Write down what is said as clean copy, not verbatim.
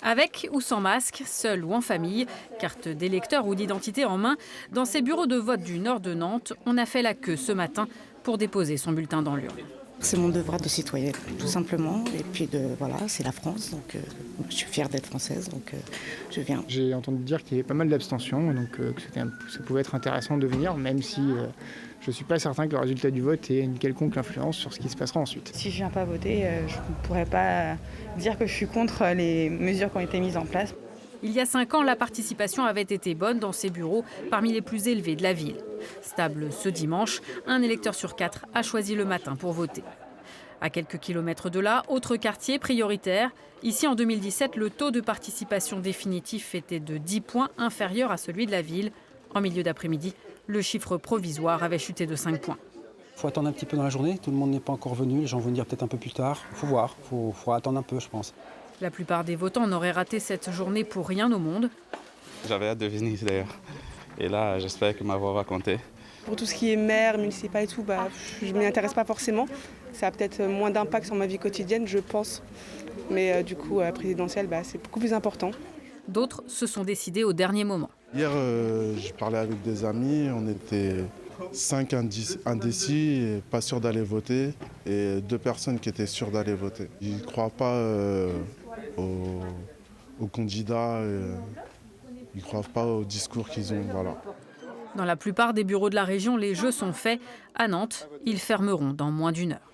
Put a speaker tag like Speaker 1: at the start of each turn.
Speaker 1: Avec ou sans masque, seul ou en famille, carte d'électeur ou d'identité en main, dans ces bureaux de vote du nord de Nantes, on a fait la queue ce matin pour déposer son bulletin dans l'urne.
Speaker 2: C'est mon devoir de citoyenne, tout simplement. Et puis, voilà, c'est la France, donc je suis fière d'être française, donc je viens.
Speaker 3: J'ai entendu dire qu'il y avait pas mal d'abstention, donc que ça pouvait être intéressant de venir, même si je ne suis pas certain que le résultat du vote ait une quelconque influence sur ce qui se passera ensuite.
Speaker 4: Si je ne viens pas voter, je ne pourrais pas dire que je suis contre les mesures qui ont été mises en place.
Speaker 1: Il y a 5 ans, la participation avait été bonne dans ces bureaux, parmi les plus élevés de la ville. Stable ce dimanche, un électeur sur 4 a choisi le matin pour voter. À quelques kilomètres de là, autre quartier prioritaire. Ici, en 2017, le taux de participation définitif était de 10 points inférieur à celui de la ville. En milieu d'après-midi, le chiffre provisoire avait chuté de 5 points.
Speaker 5: Il faut attendre un petit peu dans la journée, tout le monde n'est pas encore venu, les gens vont venir peut-être un peu plus tard. Il faut voir, il faut attendre un peu, je pense.
Speaker 1: La plupart des votants n'auraient raté cette journée pour rien au monde.
Speaker 6: J'avais hâte de venir d'ailleurs. Et là, j'espère que ma voix va compter.
Speaker 7: Pour tout ce qui est maire, municipal et tout, je ne m'y intéresse pas forcément. Ça a peut-être moins d'impact sur ma vie quotidienne, je pense. Mais du coup, présidentielle, c'est beaucoup plus important.
Speaker 1: D'autres se sont décidés au dernier moment.
Speaker 8: Hier, j'ai parlé avec des amis, on était 5 indécis, et pas sûrs d'aller voter, et 2 personnes qui étaient sûres d'aller voter. Ils ne croient pas aux candidats, ils ne croient pas au discours qu'ils ont. Voilà.
Speaker 1: Dans la plupart des bureaux de la région, les jeux sont faits. À Nantes, ils fermeront dans moins d'1 heure.